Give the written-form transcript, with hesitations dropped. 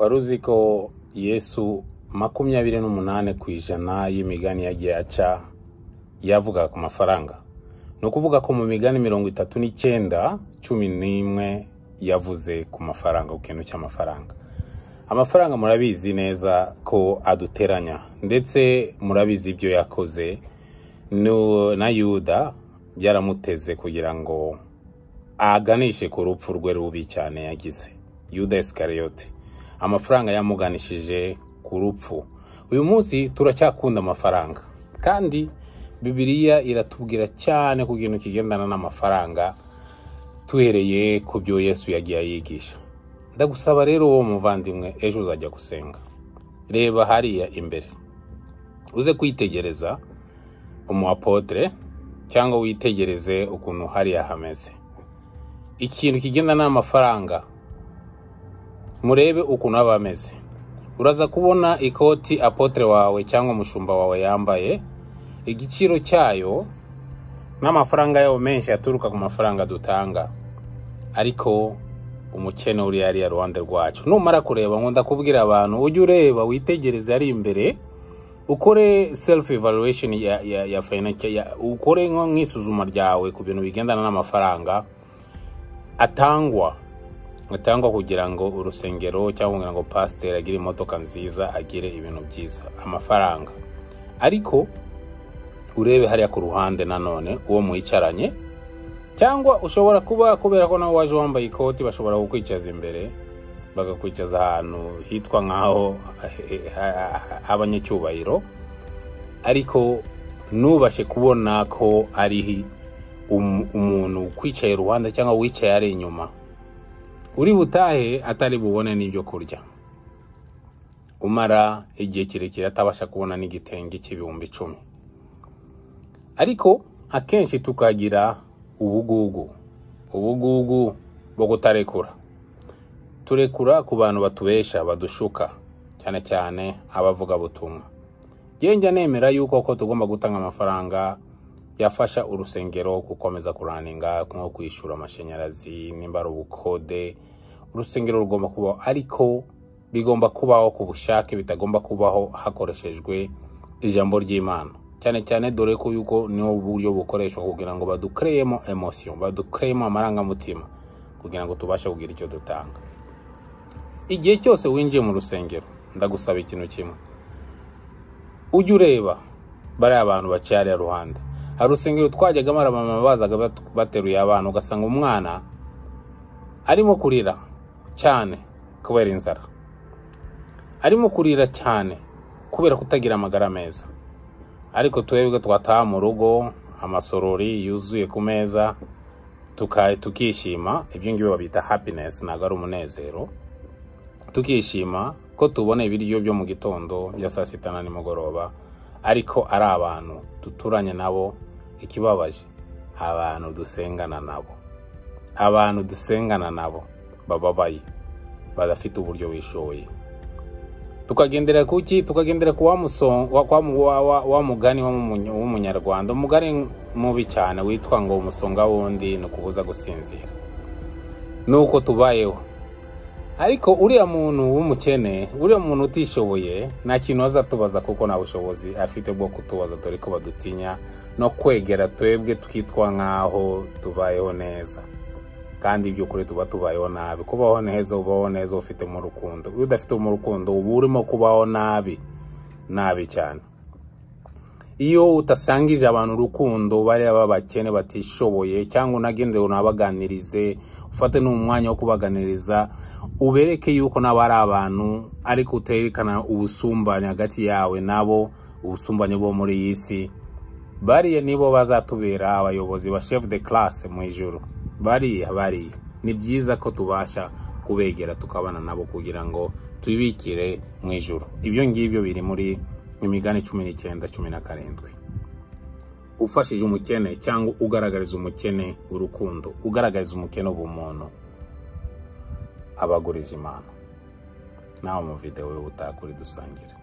Waruzi ko Yesu 28% y'imigani yagiye aca yavuga ku mafaranga. No kuvuga ko mu migani 39 11 yavuze ku mafaranga, ukintu cy'amafaranga. Amafaranga murabizi neza ko aduteranya, ndetse murabizi ibyo yakoze na Yuda byaramuteze kugira ngo aganishe ku rupfu rwe rubi cyane yagize. Yuda Iskariyoti, amafaranga yamuganishije ku rupfu. Uyu munsi turacyakunda amafaranga, kandi Bibiliya iratubwira cyane ku kintu kigendana n'amafaranga tuhereye ku byo Yesu yagiye yigisha. Ndagusaba rero uwo muvandimwe, ejo uzajya gusenga, reba hariya imbere, uze kwitegereza umuapotre cyangwa witegereze ukuntu hariya hameze. Ikintu kigendana n'amafaranga, murebe ukuntu aba ameze. Uraza kubona ikoti apotre wawe cyangwa umushumba wawe yambaye, igiciro cyayo n'amafaranga yawo menshi aturuka ku mafaranga dutanga, ariko umukene uri ari ruhande rwacu. Numara kureba, nkunda kubwira abantu, ujye ureba witegereze ari imbere, ukore self evaluation ya financial, ukore nk'isuzuma ryawe ku bintu bigendana n'amafaranga atangwa kugira ngo urusengero cyangwa kugira ngo pastor agire imodoka nziza, agire ibintu byiza, amafaranga. Ariko urebe hariya ku ruhande nanone uwo muyicaranye, cyangwa ushobora kuba kubera ko nawe waje wambaye ikoti bashobora kukwicaza imbere, bagakwicaza ahantu hitwa nkaho abanyacyubahiro, ariko nubashe kubona ko ari umuntu kwicaye ruhande cyangwa wicaye ari inyuma, uri butahe atari bubone n'ibyo kurya. Umara igihe kirekire atabasha kubona n'igitenge cy'ibihumbi 10. Ariko akenshi tukagira ubugugu bwo kutarekura. Turekura ku bantu batubesha, badushuka, cyane cyane abavuga butumwa. Njya nemera yuko ko tugomba gutanga amafaranga yafasha urusengero gukomeza kuraninga, nko kwishura amashanyarazi, nimba ari ubukode. Urusengero rugomba kubaho, ariko bigomba kubaho ku bushake, bitagomba kubaho hakoreshejwe ijambo ry'Imana. Cyane dore ko yuko niho buryo bukoreshwa kugira ngo badukreyemo emotion, badukreyemo amarangamutima, kugira ngo tubashe kugira icyo dutanga. Igihe cyose winjiye mu rusengero, ndagusaba ikintu kimwe, ujye ureba bari abantu bacyari ruhande. Hari urusengero twajyaga mama bazaga bateruye abana, ugasanga umwana arimo kurira cyane kubera inzara, arimo kurira cyane kubera kutagira amagara meza. Ariko twebwe twataha mu rugo, amasorori yuzuye ku meza, tukishima. Ibyo ngibyo babita happiness, ntago ari umunezero. Tukishima ko tubona ibiryo byo mu gitondo, bya saa sita na nimugoroba, ariko ari abantu tuturanye nabo. Ikibabaje, abantu dusengana nabo bababaye, badafite uburyo wishoboye. Tukagendera kuki? Tukagendera ku wa mugani w'umunyarwanda, umugani mubi cyane witwa ngo umusonga wundi ni ukubuza gusinzira. Nuko tubayeho. Ariko uriya muntu w'umukene, uriya muntu utishoboye, nta kintu azatubaza kuko nta bushobozi afite bwo kutubaza, dore ko badutinya no kwegera twebwe twitwa nkaho tubayeho neza. Kandi ibyo kuri tuba tubayeho nabi. Kubaho neza, ubaho neza ufite mu rukundo. Iyo udafite mu rukundo, uba urimo kubaho nabi cyane. Iyo utasangije abantu urukundo, bari abakene batishoboye, cyangwa unagende unabaganirize, ufate n'umwanya wo kubaganiriza, ubereke yuko nabo ari abantu, ariko uterekana ubusumbane hagati yawe nabo, ubusumbane bwo muri iyi si. Bariya nibo bazatubera abayobozi ba chef de classe mu ijuru. Bariya ni byiza ko tubasha kubegera tukabana nabo kugira ngo tubikire mu ijuru. Ibyo ngibyo biri muri imigani 19:17. Ufashije umukene cyangwa ugaragariza umukene urukundo, ugaragariza umukene ubumuntu, abaguriza Imana. Naho mu video utakuri dusangire.